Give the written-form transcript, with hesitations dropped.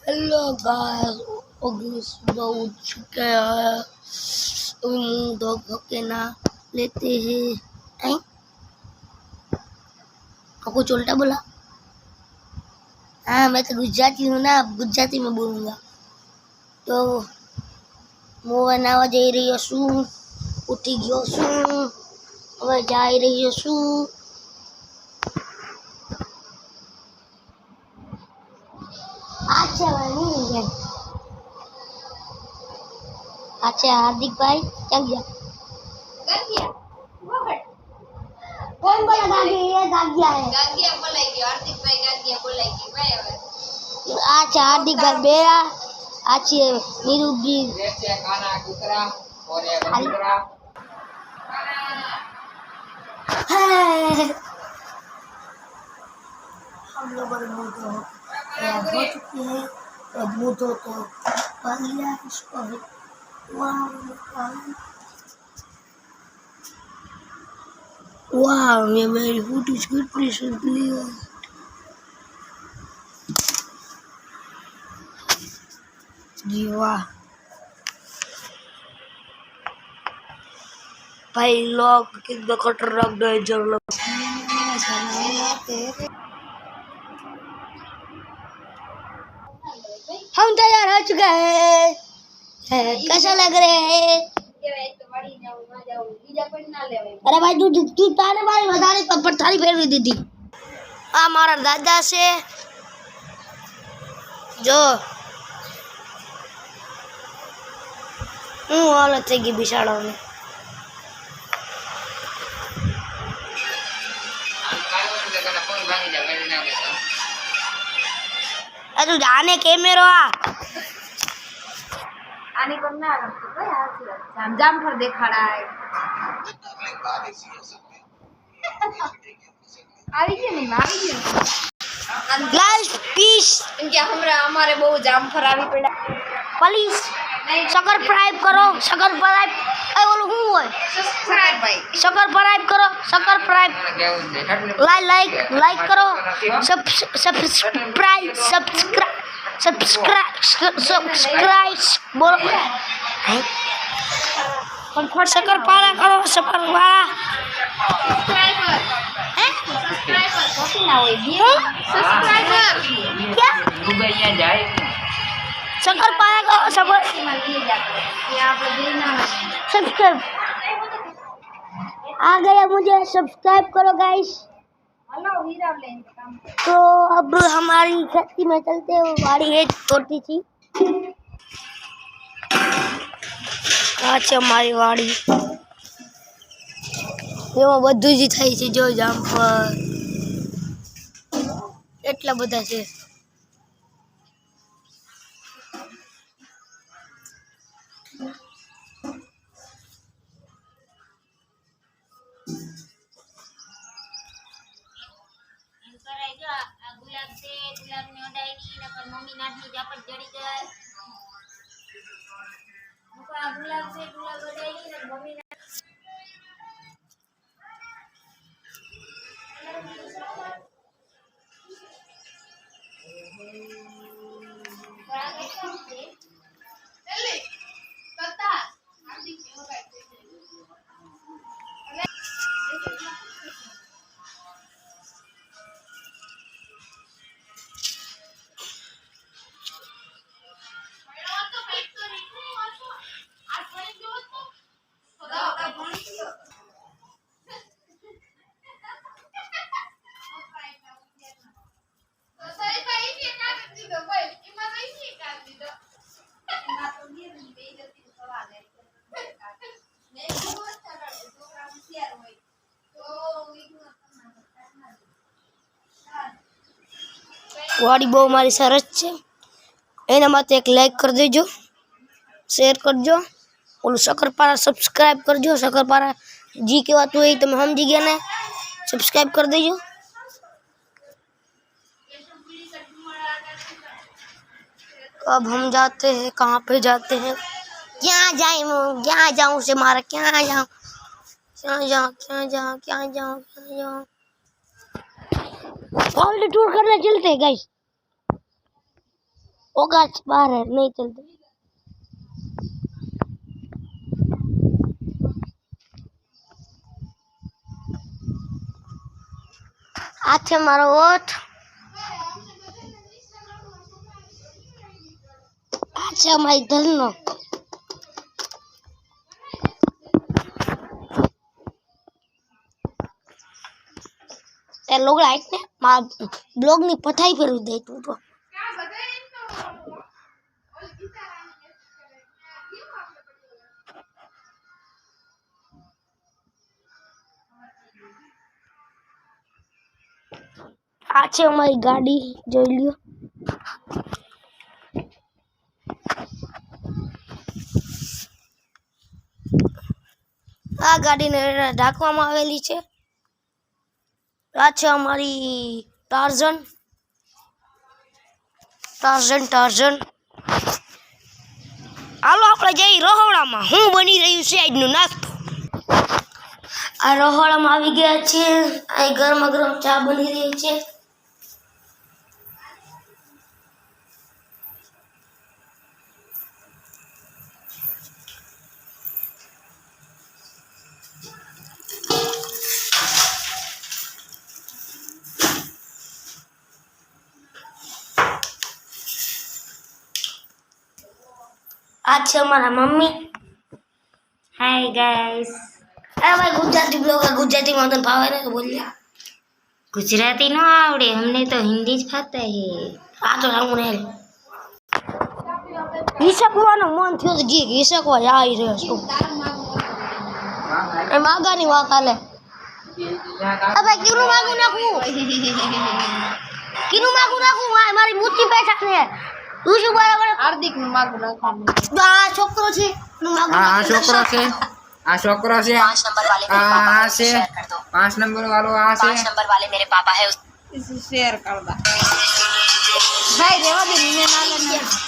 Hello guys, अभी सुबह उठ चुके हैं। अभी मुंह धो के ना लेते हैं। कुछ उल्टा बोला? हाँ, मैं तो गुजराती हूँ ना, अब गुजराती में बोलूँगा। तो मुँह बनावा जई रही છું, ઉઠી ગયો છું, હવે જઈ રહ્યો છું। अच्छा नहीं, अच्छा हार्दिक भाई क्या गया? कौन बोला गागी? ये गागिया है। गागिया बोलेगी, हार्दिक भाई गागिया बोलेगी भाई। अच्छा हार्दिक भाई बेरा अच्छी है निरूबी जैसे खाना कुतरा और ये कुतरा हम लोग मुँह हो चुके हैं। अब मुँह धो तो लिया इसको। Wow, my food is good, recently. जीवा भाई लोग कितना कटर रख दे जब लोग हम तैयार हो चुके हैं। कैसा लग रहे हैं? अरे भाई तू ताने मारी बता तो पठारी फेर दी थी। हमारा दादा से जो हालत है कि बिछाड़ा में तू जाने कैमेरो आने को ना जाम पर देखाड़ा है આવી ગયો ને આવી ગયો ગાઈસ પીસ કે हमारे બહુ જામ પર આવી પડ્યા પ્લીઝ સબસ્ક્રાઇબ કરો સબસ્ક્રાઇબ એ બોલું હું હોય સબસ્ક્રાઇબ ભાઈ સબસ્ક્રાઇબ કરો સબસ્ક્રાઇબ લાઈક કરો સબસ્ક્રાઇબ બોલો પણ ખોટ શકરપારા કરો શકરપારા સબસ્ક્રાઇબર सब्सक्राइबर कॉपी ना होए दिए सब्सक्राइबर क्या गूगल जाए शक्कर पाएगा सब लिए जाते यहां पर देना सब्सक्राइब आ गया मुझे सब्सक्राइब करो गाइस हेलो हीरा लेन काम तो अब हमारी खेती में चलते हैं वाड़ी है छोटी सी आज हमारी वाड़ी એમાં બધું જ થાય છે જો જામફળ એટલા બધા છે ગુલાબ છે ગુલાબની ઓડાઈની નકર મમ્મી નાટની જાપટ જડી ગઈ નકર ગુલાબ છે ગુલાબ ઓડાઈની નકર મમ્મી वाड़ी बहु मारी सरस है एना माते एक लाइक कर देजो शेर करजो और शकरपारा सब्सक्राइब करजो शकरपारा जी के बात हुई तो हम जी गया ने सब्सक्राइब कर देजो अब हम जाते हैं कहाँ पे जाते हैं क्या जाऊँ से मारा क्या जाऊँ वर्ल्ड टूर करने चलते हैं गाइस होगा बाहर है नहीं चलते आज हमारा वोट आज हमारी धरनो એ લોગ લાઈક ને મા બ્લોગ ની પથાઈ પર દે તું તો આ છે અમારી ગાડી જોઈ લ્યો આ ગાડીને ઢાંકવામાં આવેલી છે આ છે અમારી ટાર્ઝન હાલો આપણે જઈ રહોડામાં હું બની રહ્યું છે આજનું નાસ્તો આ રહોડામાં આવી ગયા છે અહીં ગરમા ગરમ ચા બની રહી છે आज છે અમારા મમ્મી હાય ગાઈસ અરે ભાઈ ગુજરાતી બ્લોગ ગુજરાતીમાં તને ભાવે ને બોલ્યા ગુજરાતી ન આવડે અમને તો હિન્દી જ ફાતા હે આ તો હું ને હિસકવાનો મન થયો છે જી હિસકવા આવી રહ્યો છું એ માગાની વાત હાલે આ ભાઈ કિનું માગું નાખું મારી મૂર્તિ બેઠા છે તું શું બરાબર હાર્દિક નું માગું નાખવાનું આ છોકરો છે આ છોકરો છે 5 नंबर वाले मेरे पापा है इसे शेयर कर दो भाई रेवा दे मैं ना